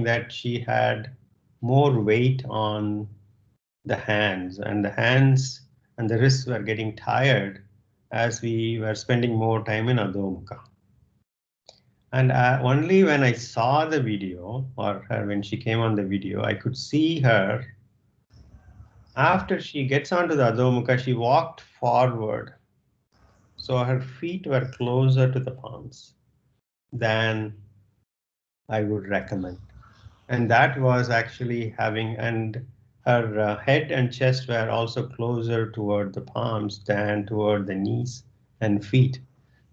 that she had more weight on the hands, and the wrists were getting tired as we were spending more time in Adho Mukha. And only when I saw the video, or when she came on the video, I could see her. After she gets onto the Adho Mukha, she walked forward. So her feet were closer to the palms than I would recommend. And that was actually having, and her head and chest were also closer toward the palms than toward the knees and feet.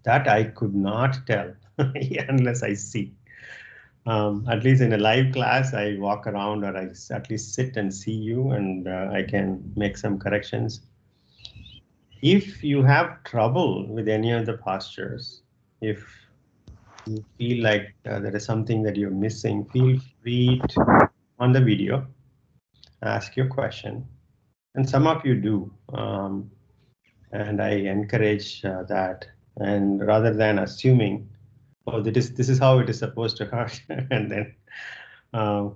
That I could not tell unless I see. At least in a live class, I walk around, or I at least sit and see you, and I can make some corrections. If you have trouble with any of the postures, if you feel like there is something that you're missing, feel free to, on the video, ask your question. And some of you do. And I encourage that. And rather than assuming, oh, this is how it is supposed to hurt, and then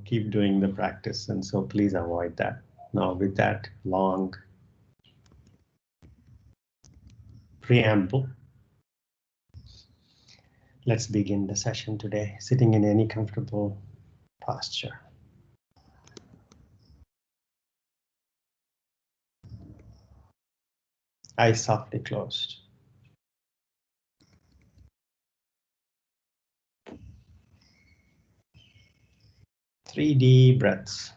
keep doing the practice. And so please avoid that. Now, with that long preamble, let's begin the session today, sitting in any comfortable posture. Eyes softly closed. Three deep breaths.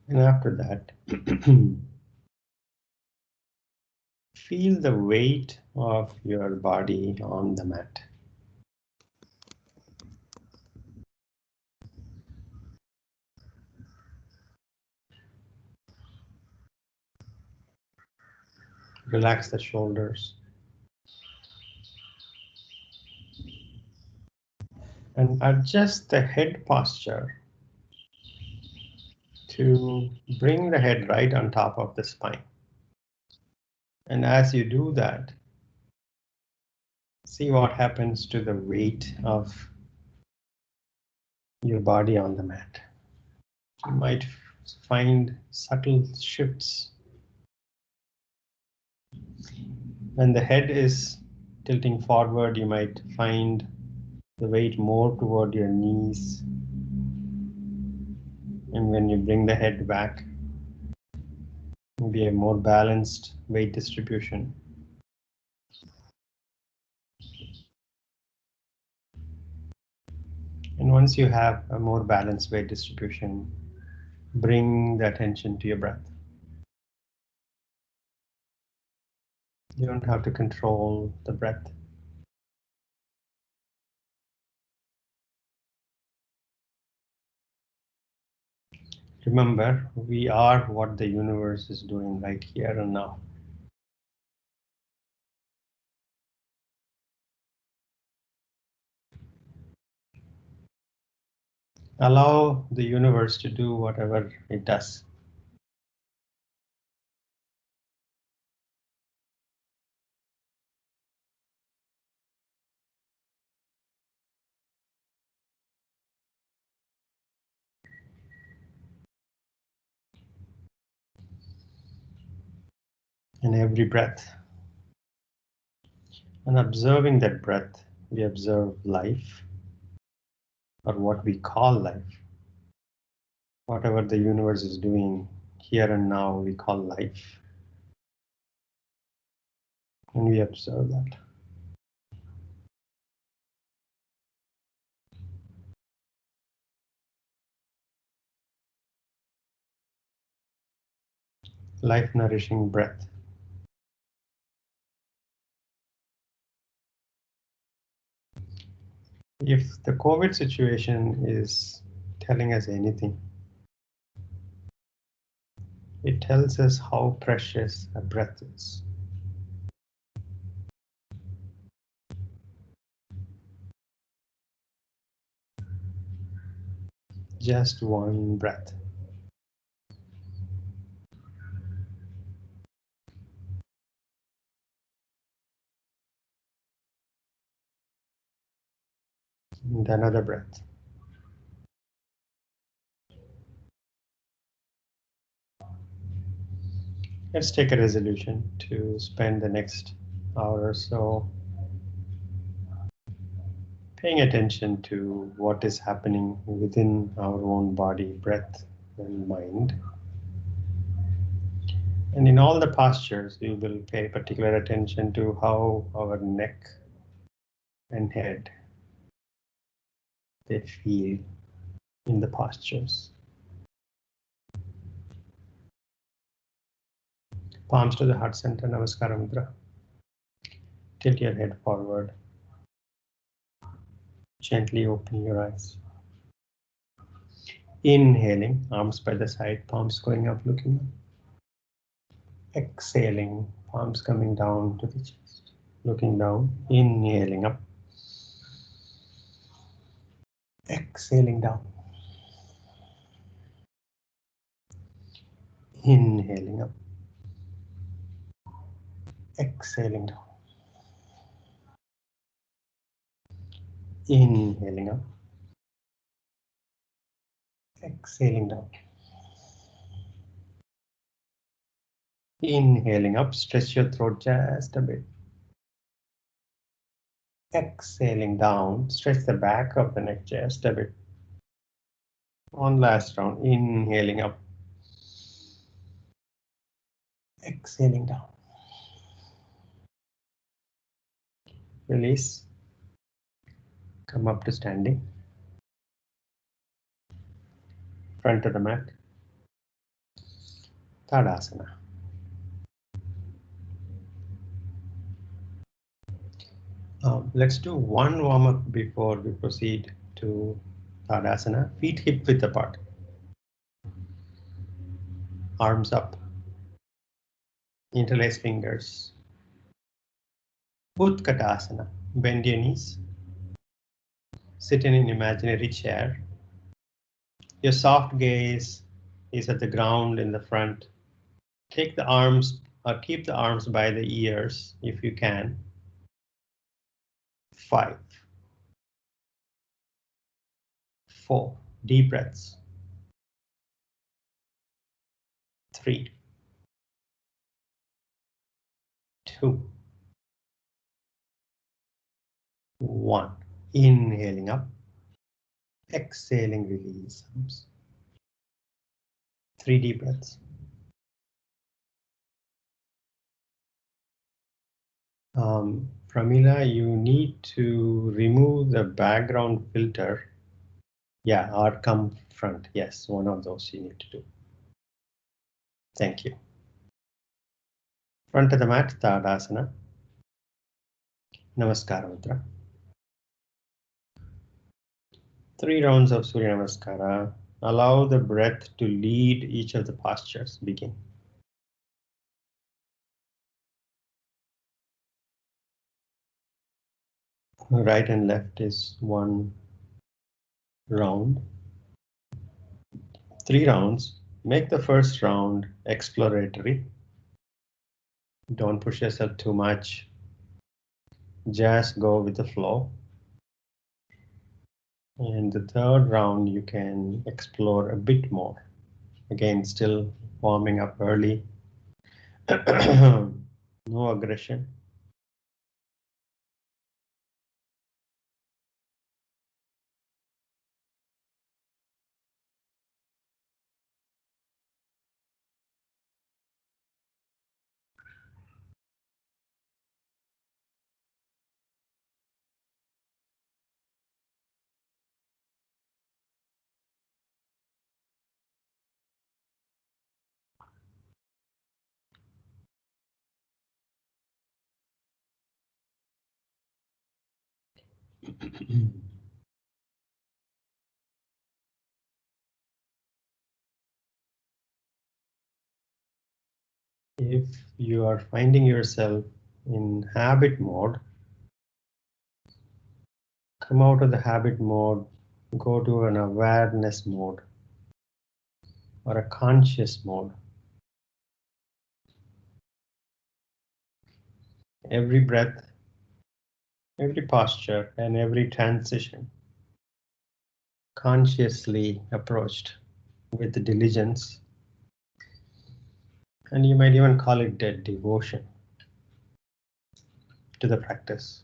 And after that, feel the weight of your body on the mat. Relax the shoulders. And adjust the head posture to bring the head right on top of the spine. And as you do that, see what happens to the weight of your body on the mat. You might find subtle shifts. When the head is tilting forward, you might find the weight more toward your knees. And when you bring the head back, maybe a more balanced weight distribution. And once you have a more balanced weight distribution, bring the attention to your breath. You don't have to control the breath. Remember, we are what the universe is doing right here and now. Allow the universe to do whatever it does. In every breath. And observing that breath, we observe life, or what we call life. Whatever the universe is doing here and now, we call life. And we observe that. Life nourishing breath. If the COVID situation is telling us anything, it tells us how precious a breath is. Just one breath. And another breath. Let's take a resolution to spend the next hour or so paying attention to what is happening within our own body, breath, and mind. And in all the postures, we will pay particular attention to how our neck and head they feel in the postures. Palms to the heart center, Namaskara Mudra. Tilt your head forward. Gently open your eyes. Inhaling, arms by the side, palms going up, looking up. Exhaling, palms coming down to the chest, looking down. Inhaling up. Exhaling down. Inhaling up. Exhaling down. Inhaling up. Exhaling down. Inhaling up, stretch your throat just a bit. Exhaling down, stretch the back of the neck just a bit. One last round, inhaling up. Exhaling down. Release. Come up to standing. Front of the mat. Tadasana. Let's do one warm-up before we proceed to Tadasana. Feet hip width apart. Arms up. Interlace fingers. Utkatasana. Bend your knees. Sit in an imaginary chair. Your soft gaze is at the ground in the front. Take the arms or keep the arms by the ears if you can. 5, 4, deep breaths. 3, 2, 1. Inhaling up. Exhaling, release. 3 deep breaths. Pramila, you need to remove the background filter. Yeah, or come front. Yes, one of those you need to do. Thank you. Front of the mat, Tadasana. Namaskara Mudra. 3 rounds of Surya Namaskara. Allow the breath to lead each of the postures. Begin. Right and left is 1 round. 3 rounds. Make the first round exploratory. Don't push yourself too much. Just go with the flow. And the third round you can explore a bit more. Again, still warming up early. No aggression. If you are finding yourself in habit mode, come out of the habit mode go to an awareness mode or a conscious mode. Every breath, every posture, and every transition consciously approached with diligence, and you might even call it devotion to the practice.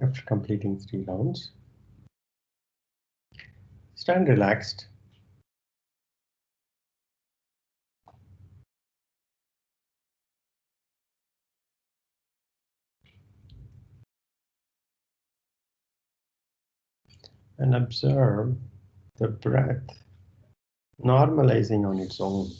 After completing 3 rounds, stand relaxed. And observe the breath normalizing on its own.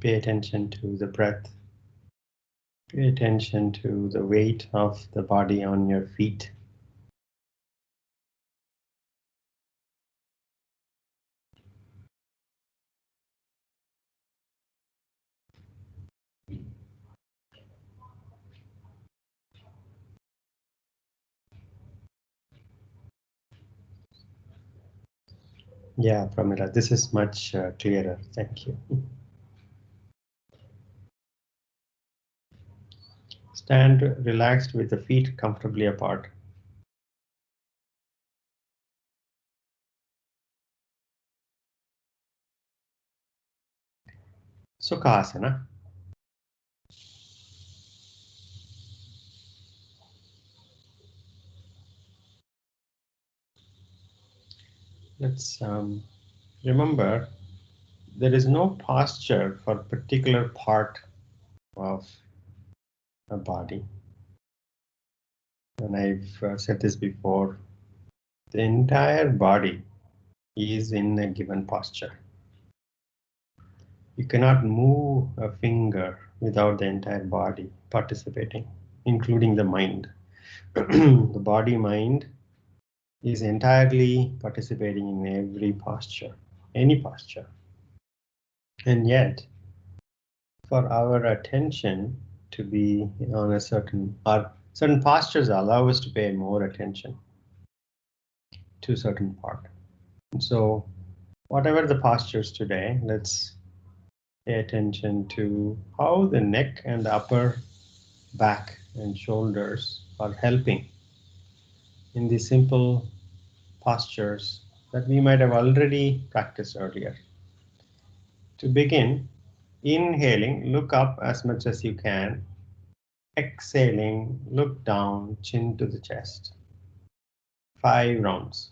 Pay attention to the breath. Pay attention to the weight of the body on your feet. Yeah, Pramila, this is much clearer. Thank you. Stand relaxed with the feet comfortably apart. Sukhasana. Let's remember there is no posture for a particular part of a body. And I've said this before, the entire body is in a given posture. You cannot move a finger without the entire body participating, including the mind. The body-mind is entirely participating in every posture, any posture. And yet, for our attention to be on a certain postures allow us to pay more attention to a certain part. So whatever the postures today, let's pay attention to how the neck and the upper back and shoulders are helping in the simple postures that we might have already practiced earlier. To begin, inhaling, look up as much as you can. Exhaling, look down, chin to the chest. 5 rounds.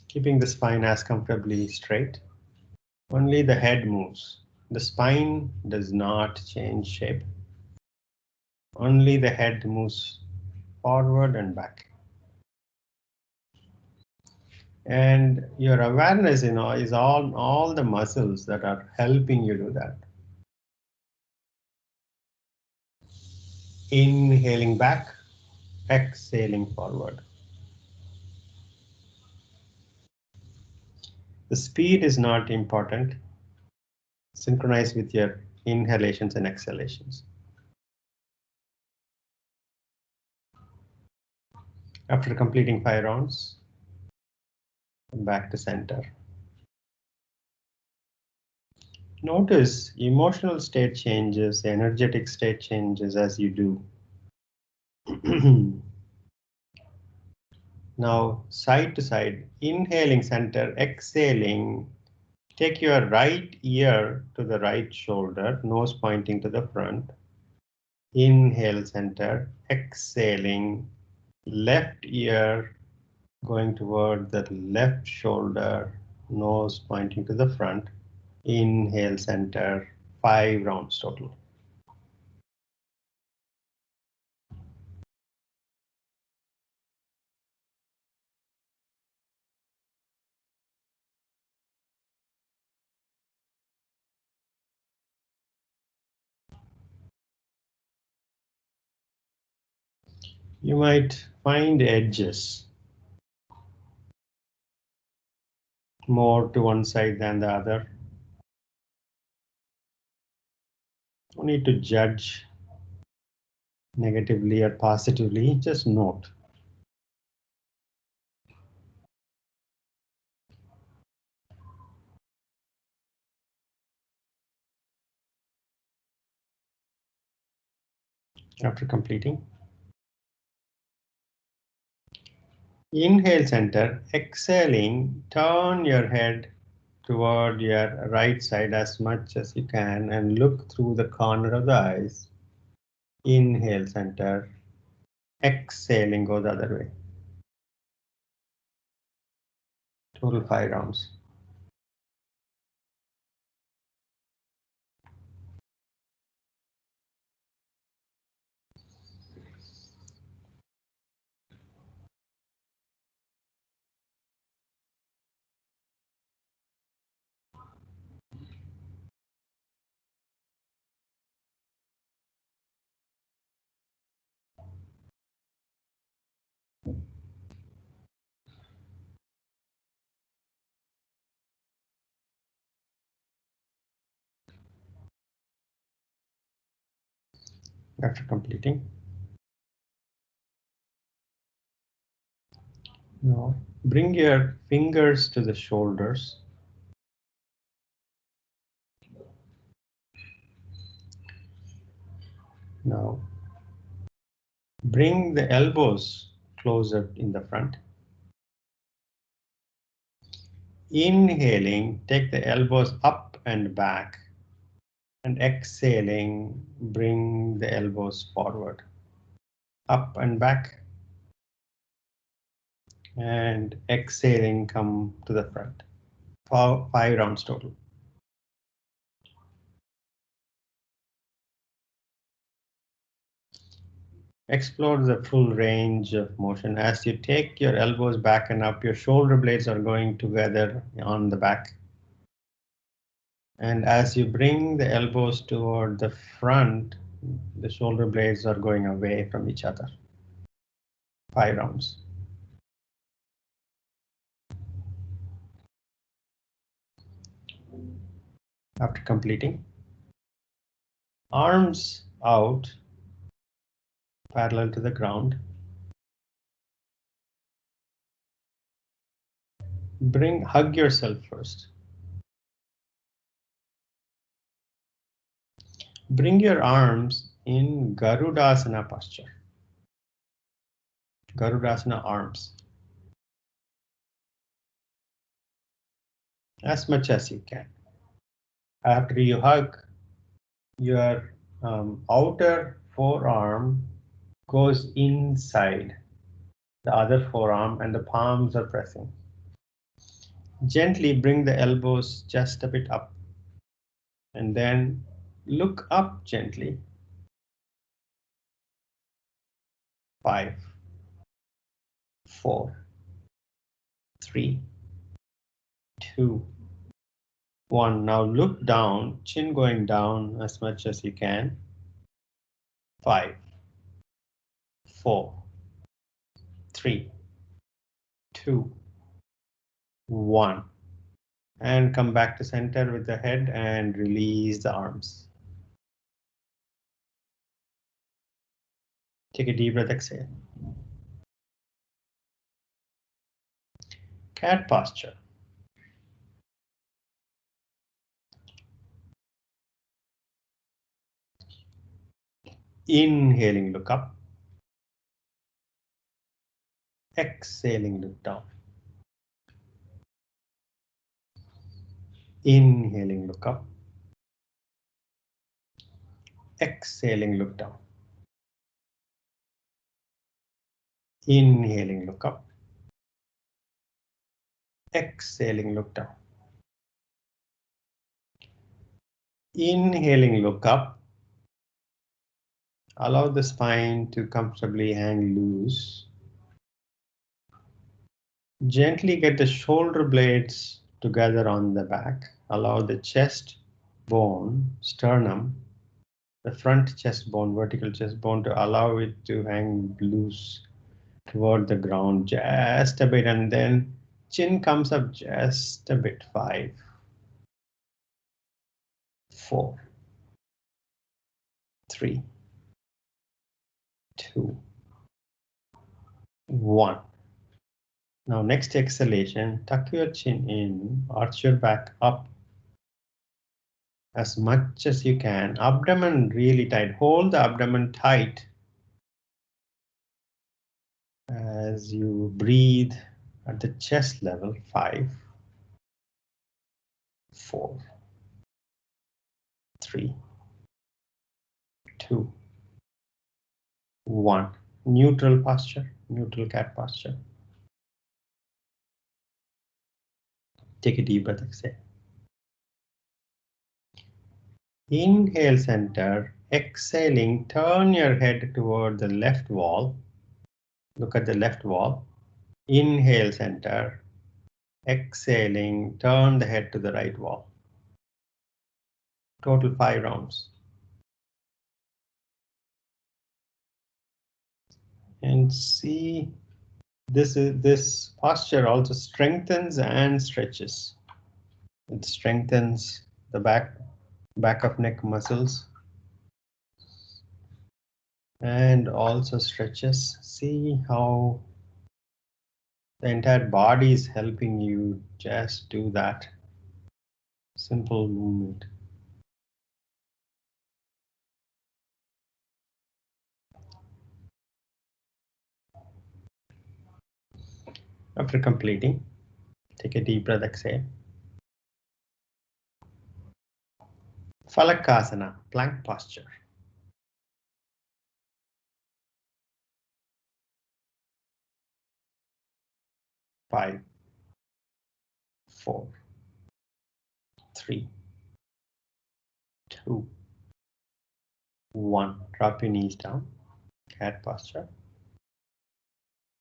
Keeping the spine as comfortably straight. Only the head moves. The spine does not change shape. Only the head moves forward and back. And your awareness, is all the muscles that are helping you do that. Inhaling back, exhaling forward. The speed is not important. Synchronize with your inhalations and exhalations. After completing 5 rounds, Back to center. Notice emotional state changes, energetic state changes as you do. Now, side to side, inhaling center, exhaling. Take your right ear to the right shoulder, nose pointing to the front. Inhale center, exhaling, left ear going toward the left shoulder, nose pointing to the front. Inhale center, 5 rounds total. You might find edges more to one side than the other. No need to judge negatively or positively, just note. After completing, inhale center, exhaling, turn your head toward your right side as much as you can and look through the corner of the eyes. Inhale center, exhaling, go the other way. Total 5 rounds. After completing, now bring your fingers to the shoulders. Now bring the elbows closer in the front. Inhaling, take the elbows up and back. And exhaling, bring the elbows forward. Up and back. And exhaling, come to the front. 5 rounds total. Explore the full range of motion. As you take your elbows back and up, your shoulder blades are going together on the back. And as you bring the elbows toward the front, the shoulder blades are going away from each other. 5 rounds. After completing, arms out, parallel to the ground. Hug yourself first. Bring your arms in Garudasana posture. Garudasana arms. As much as you can. After you hug, your outer forearm goes inside the other forearm and the palms are pressing. Gently bring the elbows just a bit up and then look up gently. 5, 4, 3, 2, 1. Now look down, chin going down as much as you can. 5, 4, 3, 2, 1. And come back to center with the head and release the arms. Take a deep breath, exhale. Cat posture. Inhaling, look up. Exhaling, look down. Inhaling, look up. Exhaling, look down. Inhaling, look up. Exhaling, look down. Inhaling, look up. Allow the spine to comfortably hang loose. Gently get the shoulder blades together on the back. Allow the chest bone, sternum, the front chest bone, vertical chest bone, to allow it to hang loose toward the ground just a bit, and then chin comes up just a bit. 5, 4, 3, 2, 1. Now next exhalation, tuck your chin in, arch your back up as much as you can. Abdomen really tight. Hold the abdomen tight as you breathe at the chest level. 5, 4, 3, 2, 1. Neutral posture, neutral cat posture. Take a deep breath, exhale. Inhale, center. Exhaling, turn your head toward the left wall. Look at the left wall. Inhale, center. Exhaling, turn the head to the right wall. Total 5 rounds. And see, this posture also strengthens and stretches. It strengthens the back of neck muscles and also stretches. See how the entire body is helping you just do that simple movement. After completing, take a deep breath, exhale. Falakasana, plank posture. 5, 4, 3, 2, 1. Drop your knees down, cat posture.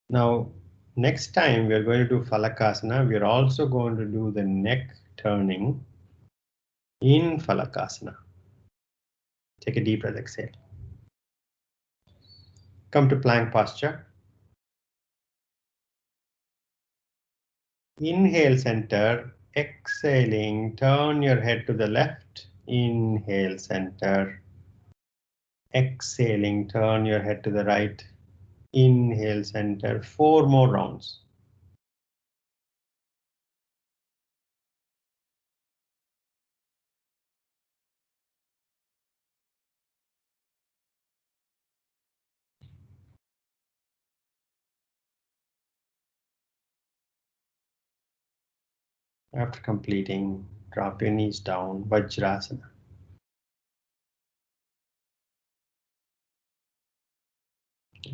Now, next time we're going to do Falakasana, we're also going to do the neck turning in Falakasana. Take a deep breath, exhale. Come to plank posture. Inhale, center. Exhaling, turn your head to the left. Inhale, center. Exhaling, turn your head to the right. Inhale, center. 4 more rounds. After completing, drop your knees down, Vajrasana.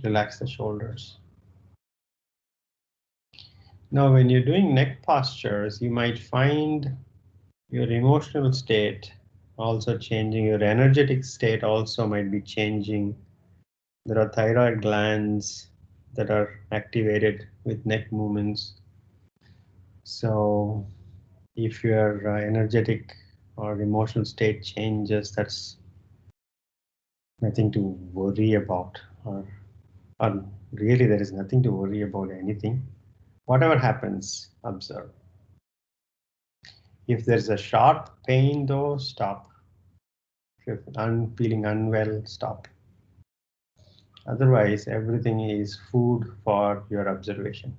Relax the shoulders. Now, when you're doing neck postures, you might find your emotional state also changing, your energetic state also might be changing. There are thyroid glands that are activated with neck movements. So if your energetic or emotional state changes, that's nothing to worry about, or really there is nothing to worry about anything. Whatever happens, observe. If there's a sharp pain though, stop. If you're feeling unwell, stop. Otherwise, everything is food for your observation.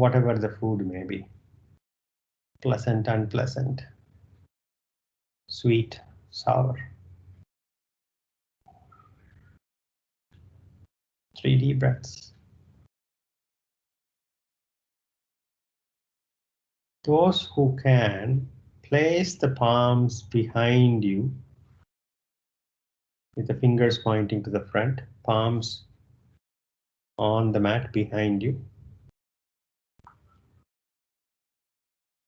whatever the food may be. Pleasant, unpleasant, sweet, sour. 3 deep breaths. Those who can, place the palms behind you with the fingers pointing to the front, palms on the mat behind you.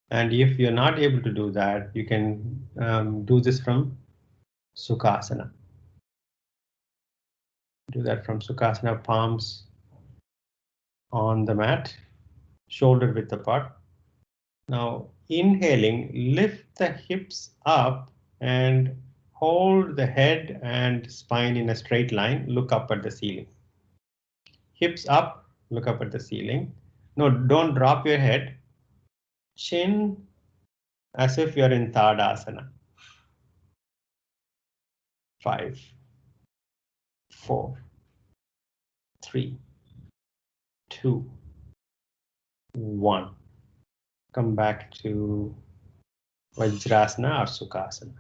And if you're not able to do that, you can do this from Sukhasana. Do that from Sukhasana, palms on the mat, shoulder width apart. Now, inhaling, lift the hips up and hold the head and spine in a straight line. Look up at the ceiling. Hips up, look up at the ceiling. No, don't drop your head. Chin as if you're in Tadasana. 5, 4, 3, 2, 1. Come back to Vajrasana or Sukhasana.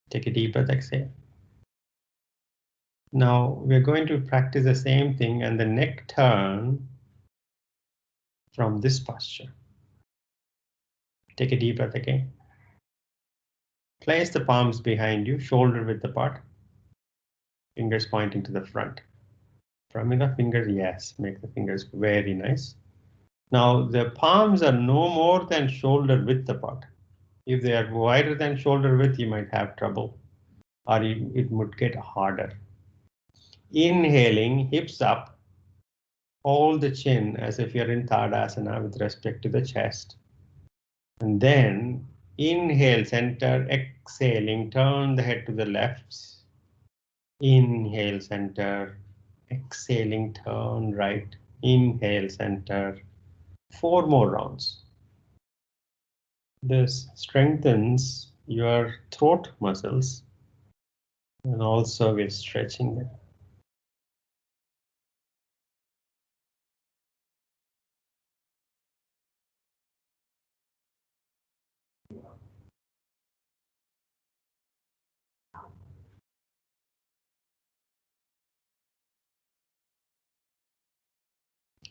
Take a deep breath, exhale. Now we're going to practice the same thing and the neck turn from this posture. Take a deep breath again. Place the palms behind you, shoulder width apart, fingers pointing to the front. Pramila fingers, yes, make the fingers very nice. Now the palms are no more than shoulder width apart. If they are wider than shoulder width, you might have trouble, or it would get harder. Inhaling, hips up, hold the chin as if you're in Tadasana with respect to the chest. And then inhale, center, exhaling, turn the head to the left. Inhale, center, exhaling, turn right. Inhale, center. 4 more rounds. This strengthens your throat muscles and also we're stretching them.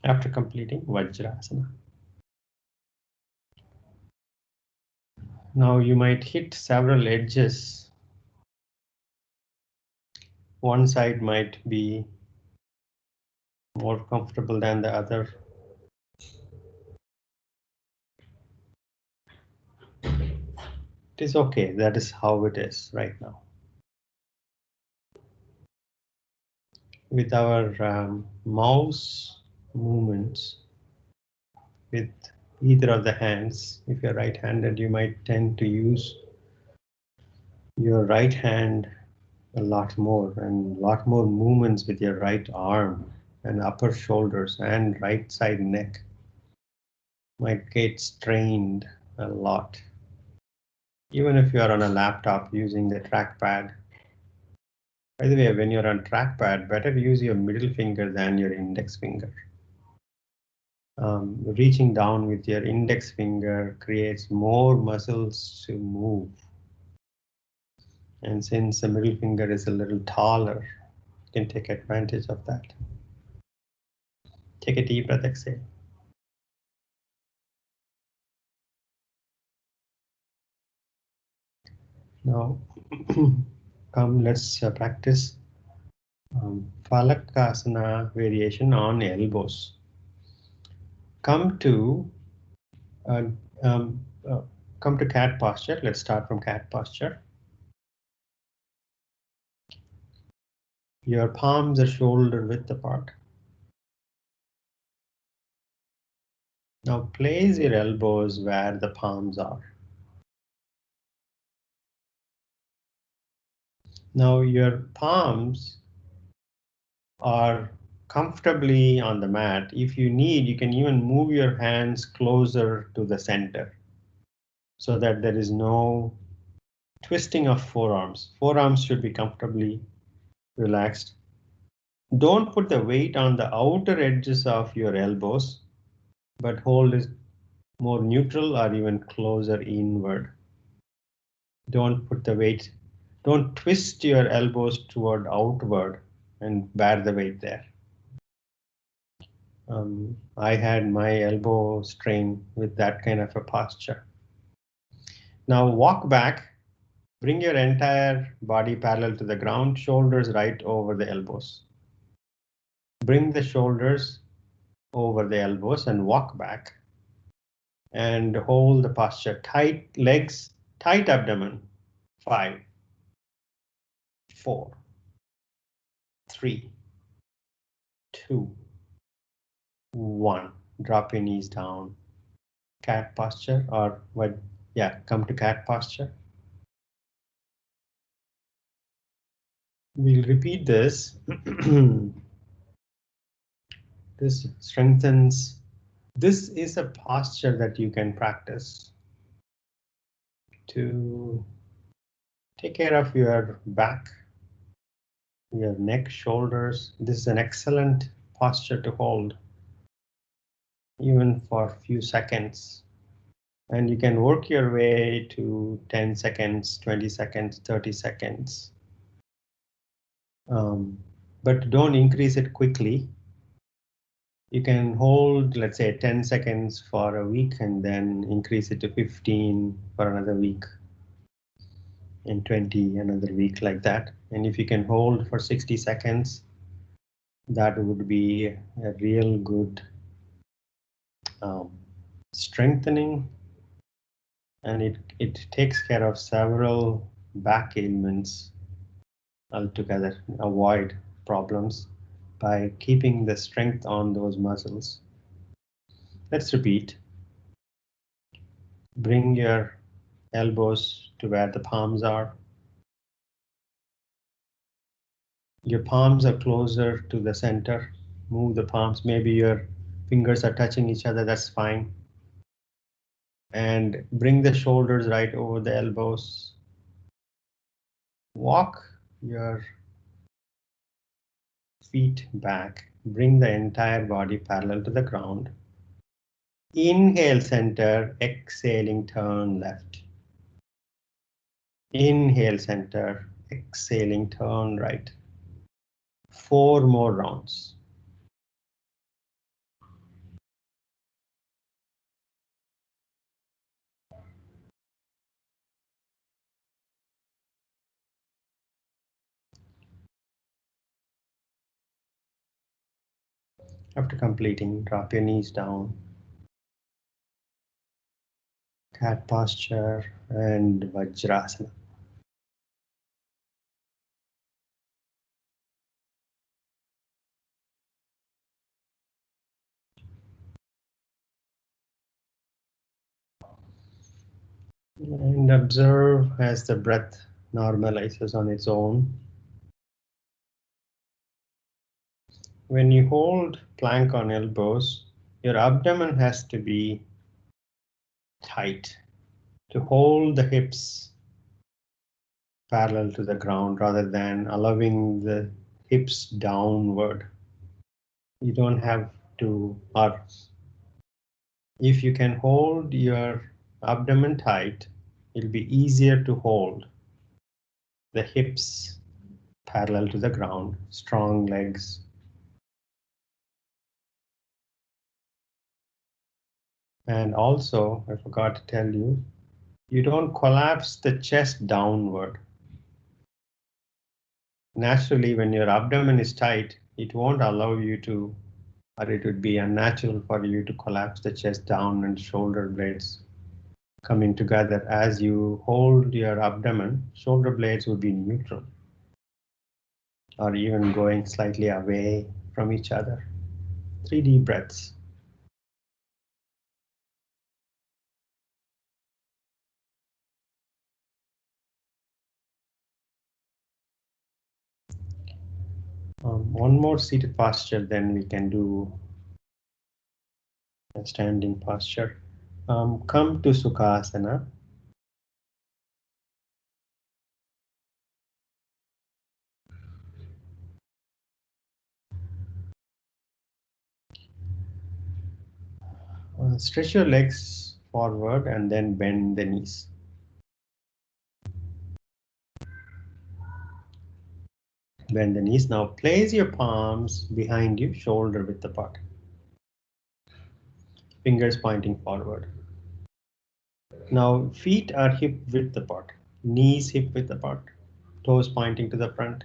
After completing Vajrasana. Now you might hit several edges. One side might be more comfortable than the other. It is okay, that is how it is right now. With our mouse movements, with either of the hands, if you're right-handed, you might tend to use your right hand a lot more and a lot more movements with your right arm and upper shoulders and right side neck might get strained a lot. Even if you are on a laptop using the trackpad. By the way, when you're on trackpad, better use your middle finger than your index finger. Reaching down with your index finger creates more muscles to move. And since the middle finger is a little taller, you can take advantage of that. Take a deep breath, exhale. Now, come, let's practice Falakasana variation on elbows. Come to cat posture. Let's start from cat posture. Your palms are shoulder width apart. Now place your elbows where the palms are. Now your palms are comfortably on the mat. If you need, you can even move your hands closer to the center so that there is no twisting of forearms. Forearms should be comfortably relaxed. Don't put the weight on the outer edges of your elbows, but hold it more neutral or even closer inward. Don't put the weight, don't twist your elbows toward outward and bear the weight there. I had my elbow strain with that kind of a posture. Now walk back, bring your entire body parallel to the ground, shoulders right over the elbows. Bring the shoulders over the elbows and walk back. And hold the posture. Tight legs, tight abdomen. 5, 4, 3, 2, 1. Drop your knees down. Cat posture or what? Yeah, come to cat posture. We'll repeat this. This strengthens. This is a posture that you can practice to take care of your back, your neck, shoulders. This is an excellent posture to hold, even for a few seconds. And you can work your way to 10 seconds, 20 seconds, 30 seconds. But don't increase it quickly. You can hold, let's say, 10 seconds for a week and then increase it to 15 for another week and 20 another week like that. And if you can hold for 60 seconds, that would be a real good strengthening, and it takes care of several back ailments altogether. Avoid problems by keeping the strength on those muscles. Let's repeat. Bring your elbows to where the palms are. Your palms are closer to the center. Move the palms. Maybe your fingers are touching each other. That's fine. And bring the shoulders right over the elbows. Walk your feet back. Bring the entire body parallel to the ground. Inhale center, exhaling turn left. Inhale center, exhaling turn right. 4 more rounds. After completing, drop your knees down. Cat posture and Vajrasana. And observe as the breath normalizes on its own. When you hold plank on elbows, your abdomen has to be tight to hold the hips parallel to the ground rather than allowing the hips downward. You don't have to, or if you can hold your abdomen tight, it'll be easier to hold the hips parallel to the ground, strong legs. And also, I forgot to tell you, you don't collapse the chest downward. Naturally, when your abdomen is tight, it won't allow you to, or it would be unnatural for you to collapse the chest down and shoulder blades coming together. As you hold your abdomen, shoulder blades would be neutral or even going slightly away from each other. 3 deep breaths. One more seated posture, then we can do a standing posture. Come to Sukhasana. Stretch your legs forward and then bend the knees. Bend the knees. Now place your palms behind you, shoulder width apart. Fingers pointing forward. Now feet are hip width apart. Knees hip width apart. Toes pointing to the front.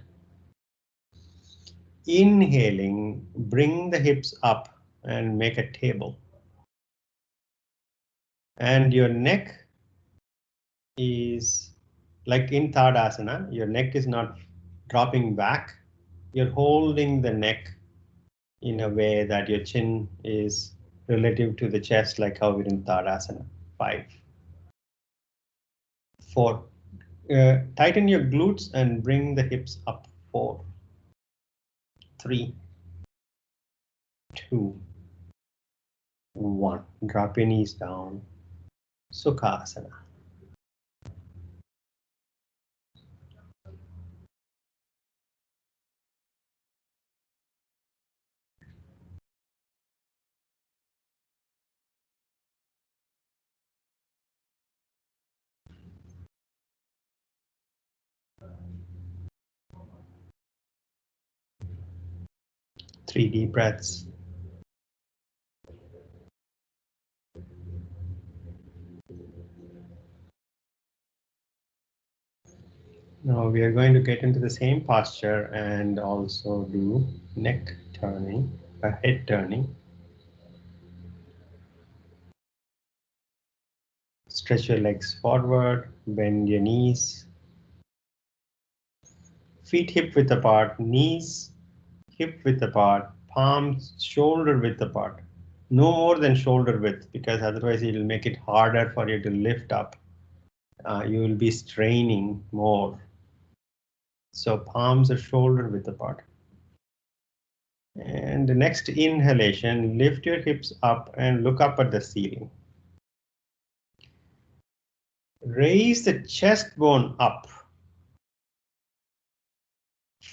Inhaling, bring the hips up and make a table. And your neck is like in Tadasana, your neck is not dropping back. You're holding the neck in a way that your chin is relative to the chest, like how we're in Tadasana. 5. 4. Tighten your glutes and bring the hips up. 4. 3. 2. 1. Drop your knees down. Sukhasana. Three deep breaths. Now we are going to get into the same posture and also do neck turning, head turning. Stretch your legs forward, bend your knees. Feet hip width apart, knees hip width apart, palms shoulder width apart. No more than shoulder width, because otherwise it will make it harder for you to lift up. You will be straining more. So palms are shoulder width apart. And the next inhalation, lift your hips up and look up at the ceiling. Raise the chest bone up.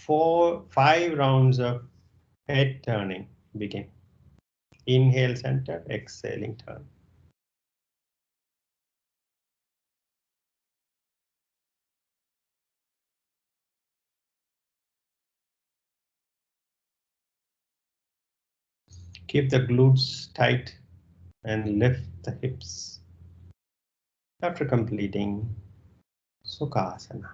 5 rounds of head turning begin. Inhale center, exhaling turn. Keep the glutes tight and lift the hips. After completing Sukhasana.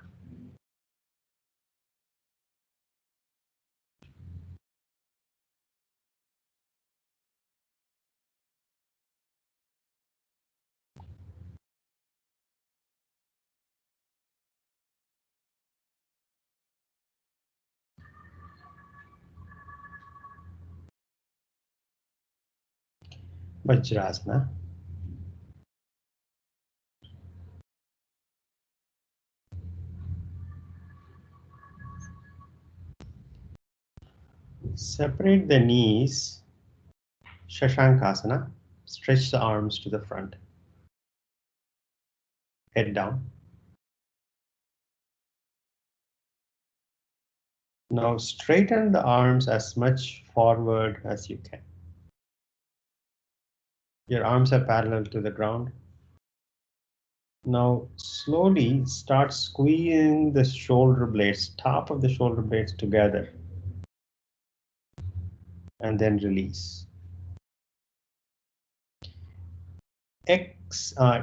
Vajrasana. Separate the knees. Shashank Asana. Stretch the arms to the front. Head down. Now straighten the arms as much forward as you can. Your arms are parallel to the ground. Now slowly start squeezing the shoulder blades, top of the shoulder blades together. And then release.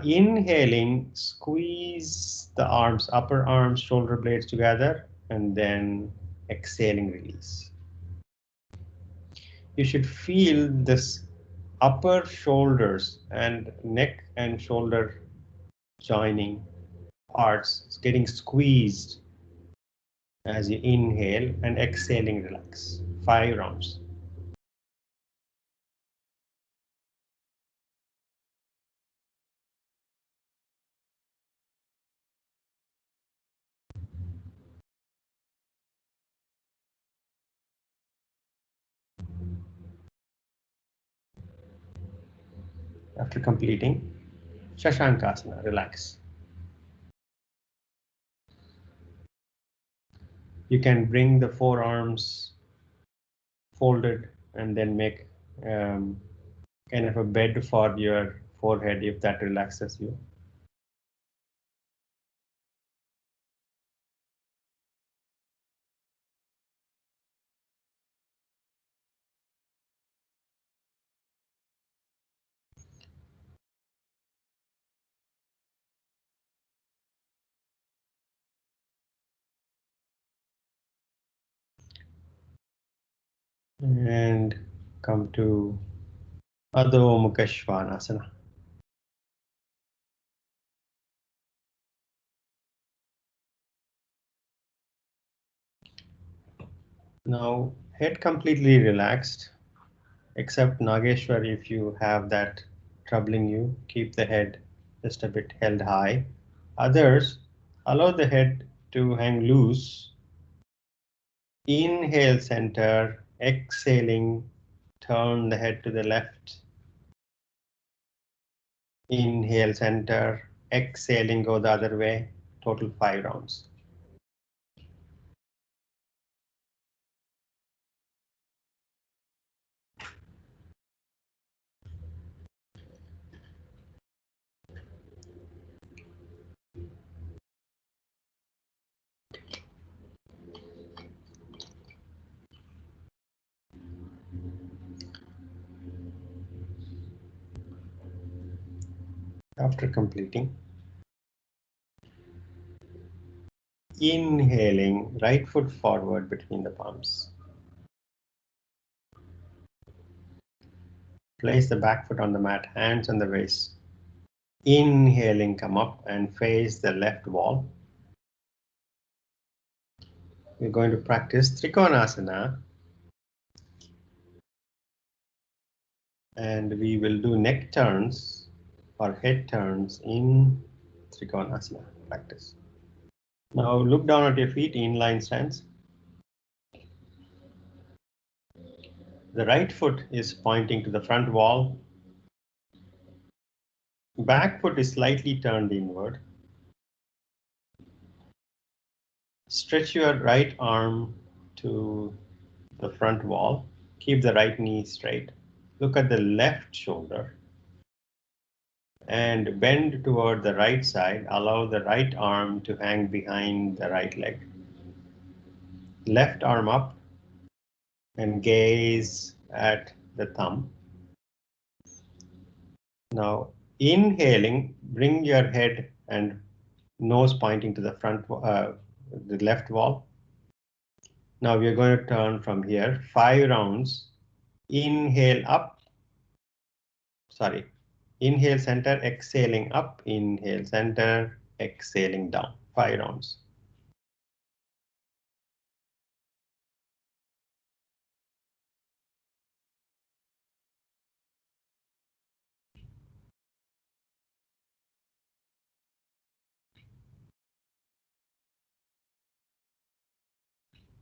Inhaling, squeeze the arms, upper arms, shoulder blades together, and then exhaling, release. You should feel this upper shoulders and neck and shoulder joining parts getting squeezed as you inhale, and exhaling, relax. 5 rounds. After completing Shashank Asana, relax. You can bring the forearms folded and then make kind kind of a bed for your forehead if that relaxes you. And come to Adho Mukeshvanasana. Now, head completely relaxed, except Nageshwar, if you have that troubling you, keep the head just a bit held high. Others, allow the head to hang loose. Inhale center, exhaling, turn the head to the left. Inhale center, exhaling, go the other way. Total 5 rounds. After completing, inhaling, right foot forward between the palms. Place the back foot on the mat, hands on the waist. Inhaling, come up and face the left wall. We're going to practice Trikonasana. And we will do neck turns or head turns in Trikonasana practice. Now look down at your feet, inline stance. The right foot is pointing to the front wall. Back foot is slightly turned inward. Stretch your right arm to the front wall. Keep the right knee straight. Look at the left shoulder. And bend toward the right side. Allow the right arm to hang behind the right leg. Left arm up and gaze at the thumb. Now, inhaling, bring your head and nose pointing to the front, the left wall. Now we are going to turn from here 5 rounds. Inhale up. Sorry. Inhale center, exhaling up. Inhale center, exhaling down. 5 rounds.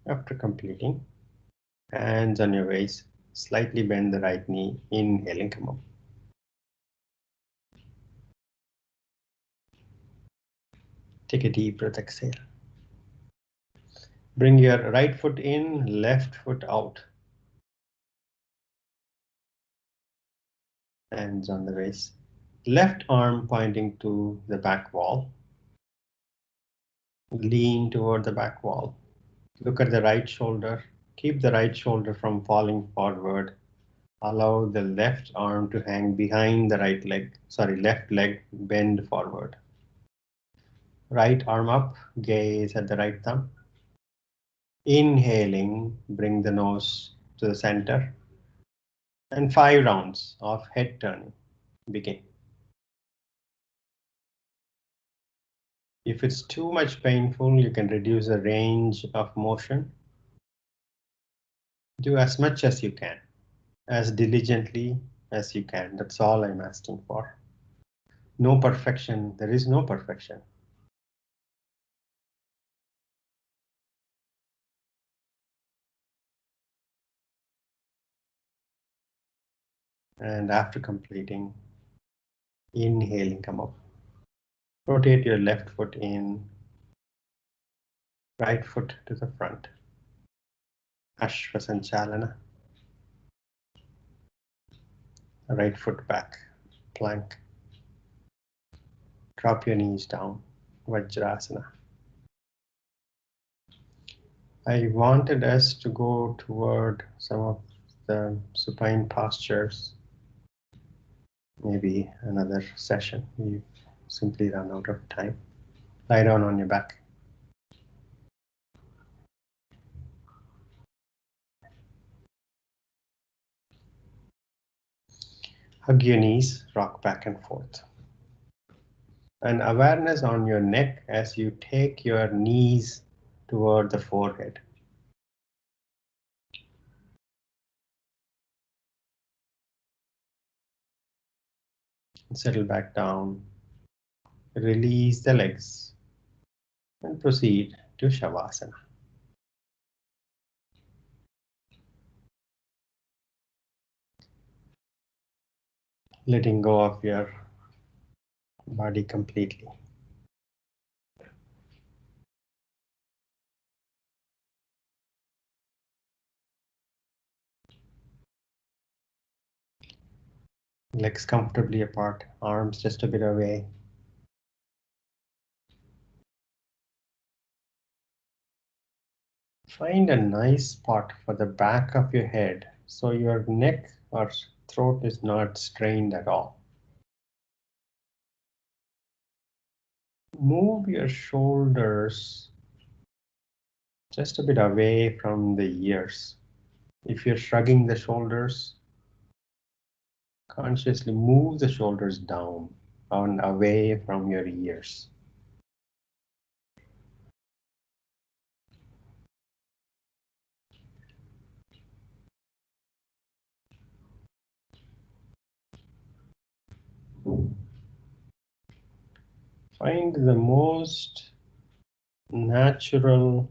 After completing, hands on your waist, slightly bend the right knee, inhaling, come up. Take a deep breath, exhale. Bring your right foot in, left foot out. Hands on the waist. Left arm pointing to the back wall. Lean toward the back wall. Look at the right shoulder. Keep the right shoulder from falling forward. Allow the left arm to hang behind the right leg. Sorry, left leg, bend forward. Right arm up, gaze at the right thumb. Inhaling, bring the nose to the center. And 5 rounds of head turning. Begin. If it's too much painful, you can reduce the range of motion. Do as much as you can, as diligently as you can. That's all I'm asking for. No perfection. There is no perfection. And after completing, inhaling, come up. Rotate your left foot in, right foot to the front. Ashvasanchalana. right foot back, plank. Drop your knees down, Vajrasana. I wanted us to go toward some of the supine postures. Maybe another session. We've simply run out of time. Lie down on your back. Hug your knees, rock back and forth. And awareness on your neck as you take your knees toward the forehead. Settle back down. Release the legs and proceed to Shavasana. Letting go of your body completely. Legs comfortably apart, arms just a bit away. Find a nice spot for the back of your head so your neck or throat is not strained at all. Move your shoulders just a bit away from the ears. If you're shrugging the shoulders, consciously move the shoulders down and away from your ears. Find the most natural,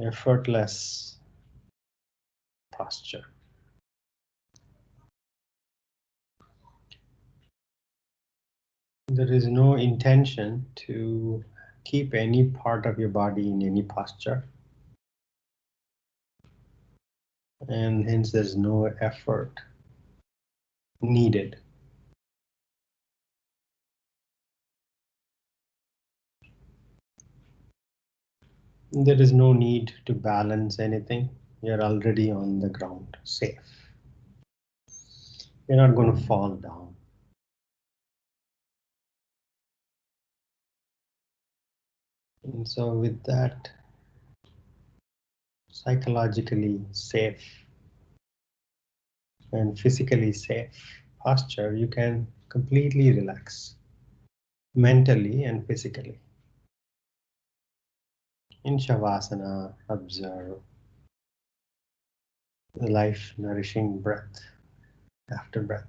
effortless posture. There is no intention to keep any part of your body in any posture, and hence there's no effort needed. There is no need to balance anything. You're already on the ground, safe. You're not going to fall down. And so with that psychologically safe and physically safe posture, you can completely relax mentally and physically. In Shavasana, observe the life-nourishing breath after breath.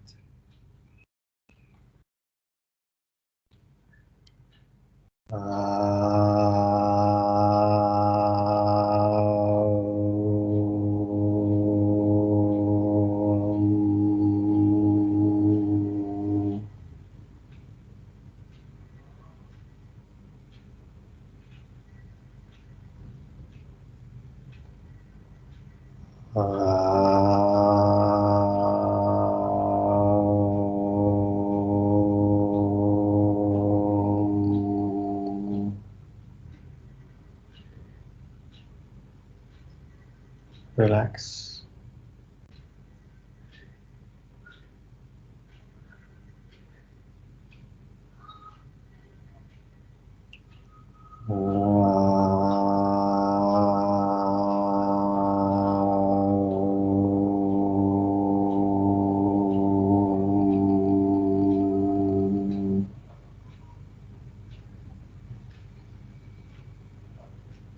Relax.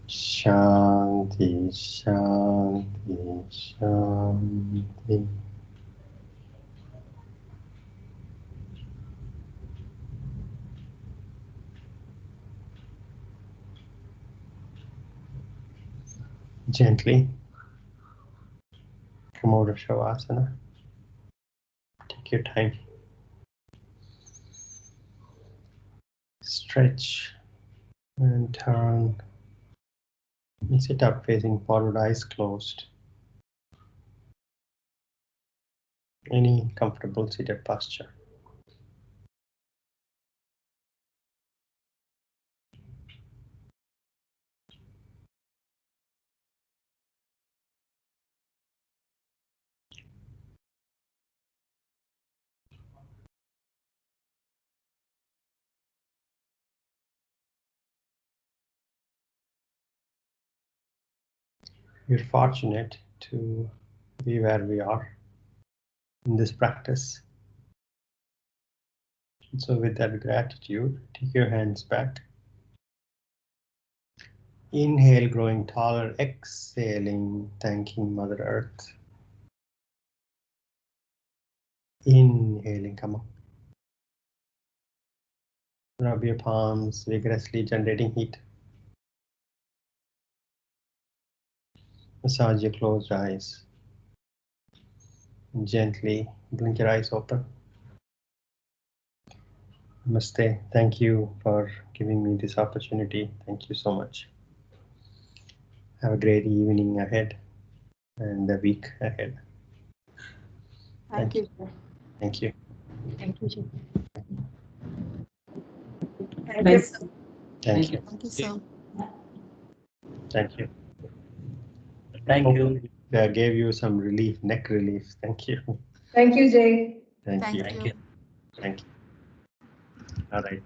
Shanti, Shanti, Shanti. Gently come out of Shavasana. Take your time. Stretch and turn and sit up facing forward, eyes closed. Any comfortable seated posture. We're fortunate to be where we are in this practice. So with that gratitude, take your hands back. Inhale, growing taller. Exhaling, thanking Mother Earth. Inhaling, come up. Rub your palms, vigorously generating heat. Massage your closed eyes. Gently blink your eyes open. Namaste. Thank you for giving me this opportunity. Thank you so much. Have a great evening ahead and the week ahead. Thank you. Thank you. Thank you. Thank you. Thank you. Thank you, sir. Thank you. Thank you. I gave you some relief, neck relief. Thank you. Thank you, Jay. Thank you. Thank you. Thank you. All right.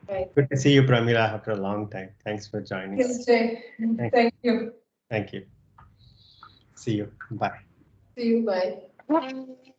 Bye. Good to see you, Pramila, after a long time. Thanks for joining. Yes, Jay. Thank you. Thank you. See you. Bye. See you. Bye.